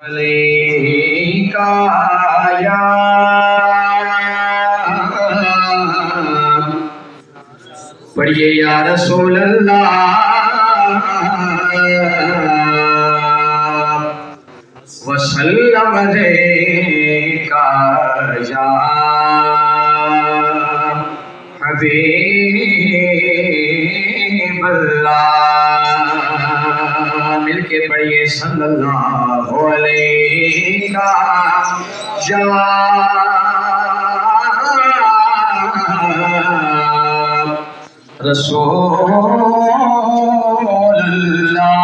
अलैका या पढ़िए या रसूल अल्लाह वसल्लम अलैका या हबीब अल्लाह। मिलके पढ़िए सल्लल्लाहु अलैका या रसूल अल्लाह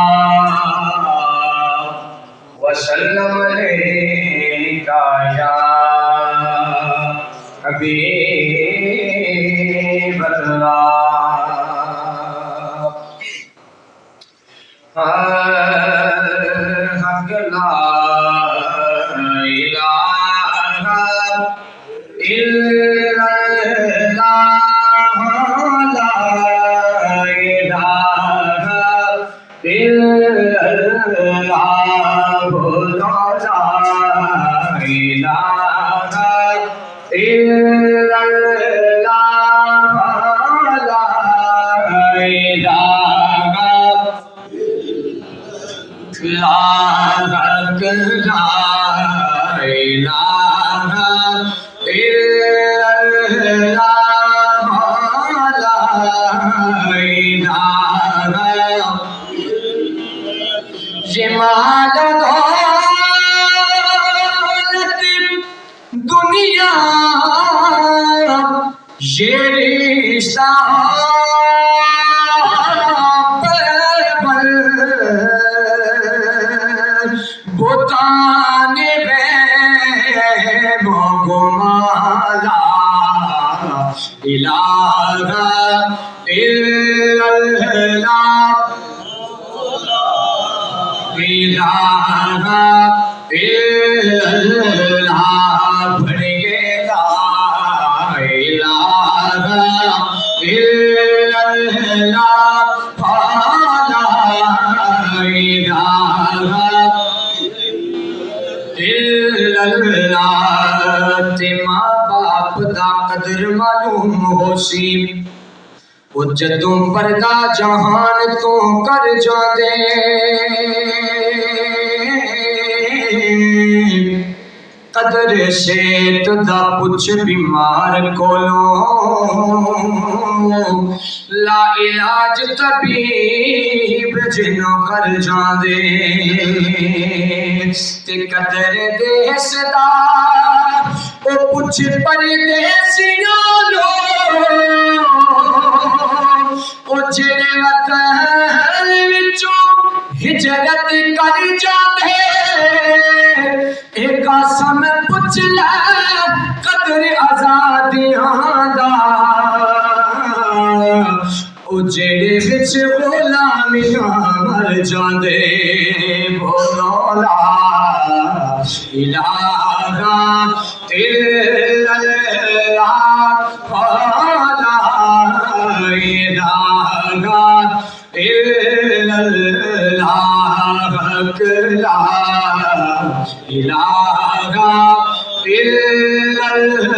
वसल्लम अलैका या हबीब अल्लाह। हक ला इलाहा इल्लल्लाह ला इलाहा इल्लल्लाह ला इलाहा इल्लल्लाह ला इलाहा ला इलाहा इल्लल्लाह ला इलाहा ये माल दौलत दुनिया ये रिश्ता बुताने मोगमाला इलाहा इल्लल्लाह इलाहा इल्लल्लाह पढ़िएगा इलाहा इल्लल्लाह ला इलाहा इल्लल्लाह। ते मां बाप दा कदर मालूम होसी ओ जदों पर्दा जहान तो कर जांदे कदर सेहत दा पुछ बीमार कोलों ला इलाज तबीब जिन्हों कर जांदे ते कदर देश दा ओ पुछ परदेसियां लो ओ जेड़े वतन विचों हिजरत कर जांदे एक आसम पुछ ले कदर आजादियां दा ओ जेड़े विच गुलामियां मर जांदे बोलो ला इलाहा इल्लल्लाह ला इलाहा इल्लल्लाह ला इलाहा इल्लल्लाह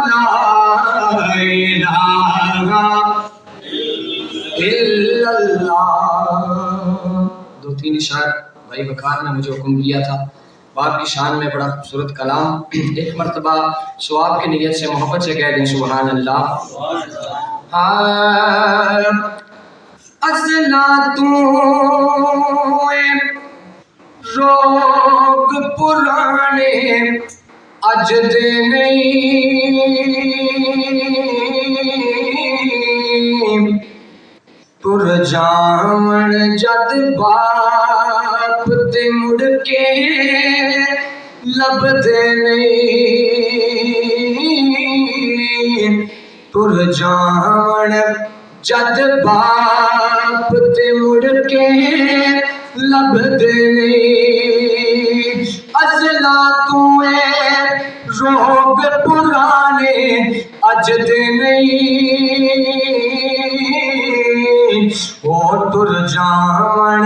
ला इलाहा इल्लल्लाह। दो तीन इशार भाई वकार ने मुझे हुक्म किया था। बाप की शान में बड़ा खूबसूरत कलाम। एक मरतबा सवाब की नीयत से मोहब्बत से कह दें सुभान अल्लाह। अज़ला तू रोग पुराने अज दे नहीं तुर जावन जद बाप ते मुड़ के लभदे नहीं तुर जावन जद बाप ते मुड़ के लभदे नहीं। अज़ला तू रोग पुराने अज दे नहीं ओ तुर जावन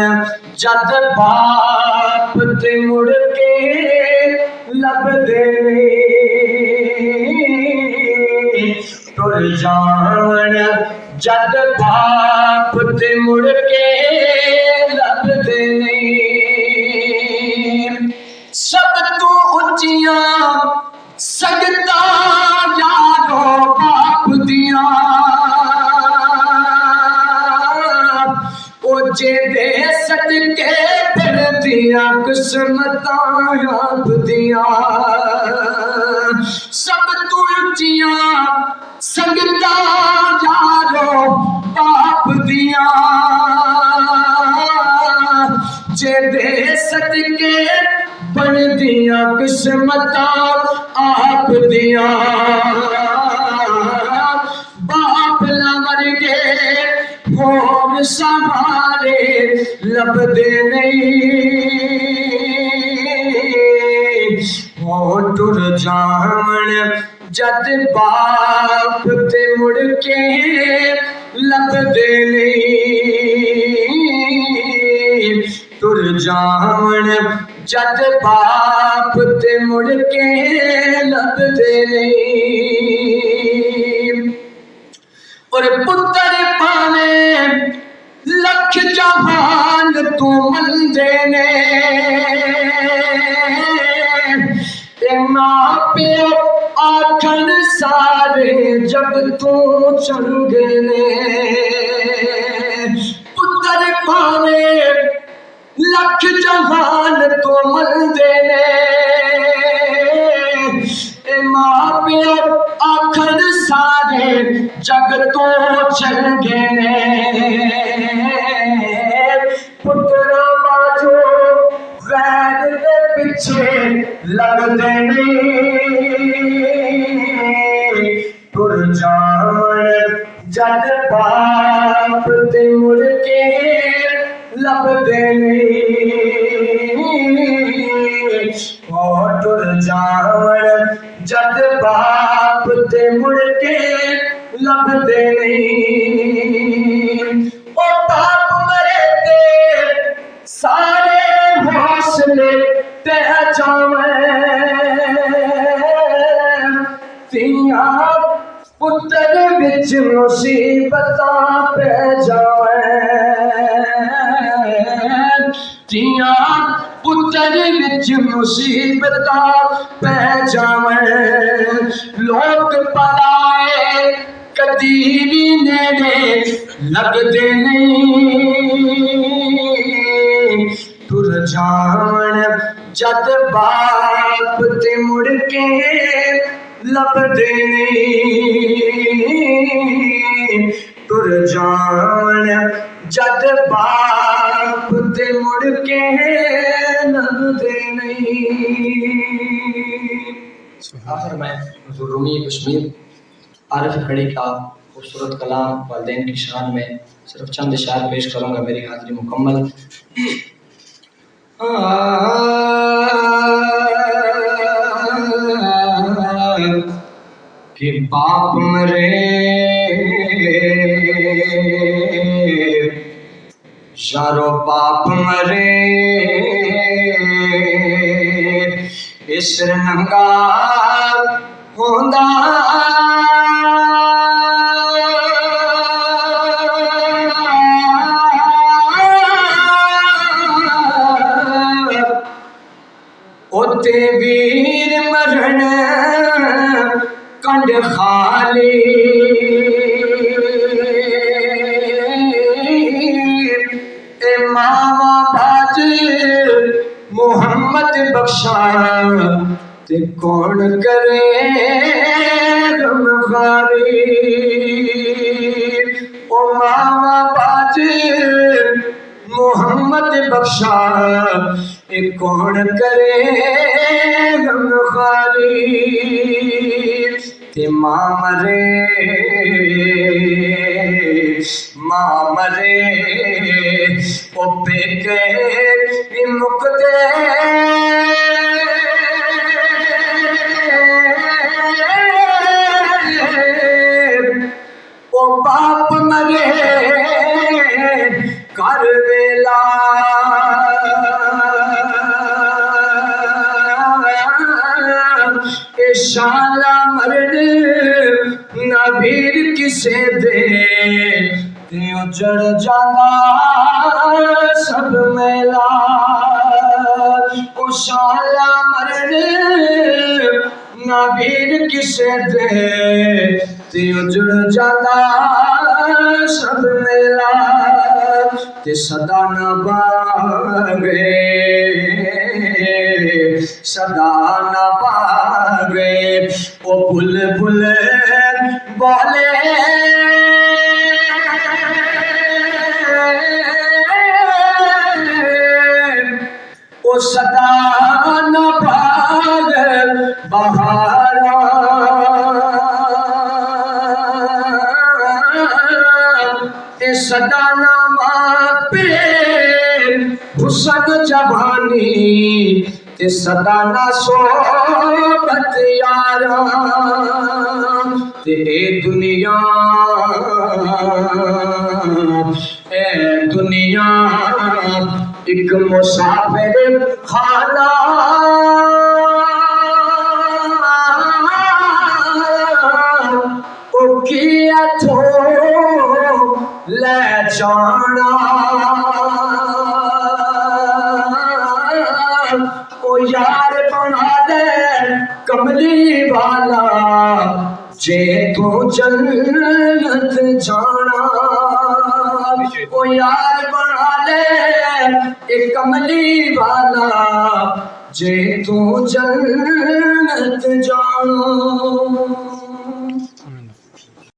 जद बाप जान जद बाप ते मुड़ के लभदे नहीं। सब तू उच्चियां संगतां यारो बाप दियां, ओ जेदे सदके फिरदियां किस्मतां आप दियां। सब तू उच्चियां संगतां यारो बाप दियां, जेदे सदके बनदियां किस्मतां आप दियां। बाप ना मर गए होर सहारे लभदे नहीं। हो टुर जान जद बाप ते मुड़ के लभदे नहीं। टुर जान जद बाप ते मुड़ के लभदे नहीं। और पुत्र पावे लख जहान तू मंदे ने, ते मां प्यो आखन सारे जग तू चंगे ने। पुत्र पावे लख जहान तो मंदे ने, मां प्यो आखन सारे जग तो चंगे ने। पुत्रा बाजो गैर दे पिछे लगदे नहीं। टुर जान जद बाप ते मुड़ के लभदे नहीं। ओ टुर जान जद बाप ते मुड़ के लभदे नहीं। ओ बाप मरे ते सारे हौसले ते जावे, तियां पुत्र बिच मुसीबतां पै जावे। तियां पुत्र बिच मुसीबतां पै जावे। लोग पराए कदी भी नेड़े लगदे नहीं। टुर जान जद बाप ते मुड़ के लभदे नहीं। टुर जान जद बाप ते मुड़ के लभदे नहीं। आखिर में हुज़ूर रूमी कश्मीर आरिफ खड़ी का खूबसूरत कलाम वालिदैन की शान में सिर्फ चंद इशार पेश करूँगा, मेरी हाज़िरी मुकम्मल। कि बाप मरे यारो बाप मरे, इस नंगा होंदा ओते वीर मरण कंड खाली। ए मामा बाज मोहम्मद बख्शा ते कौन करे गमखारी। ओ मामा बाज मोहम्मद बख्शा ए कौन करे गमखारी। ते मां मरे ओ पेके मुकदे। ओ बाप मरे कर वेला, शाला मरद नबीर किसे दे ते उजड़ जांदा सब मेला ओ शाला मरण ना वीर किसे दे ते उजड़ जांदा सब मेला ते सदा न बागे सदा न बागे ओ बुलबुल बोले ओ सदा न बागे बहारा ते सदा न पे हुसन जवानी ते सदा ना सोबत यारा ते ए दुनिया एक मुसाफिर खाना ओ किया थो ले जाना ओ यार बना दे कमली वाला जे तू जन्नत जाना ओ यार बना दे एक कमली वाला जे तू जन्नत जाना।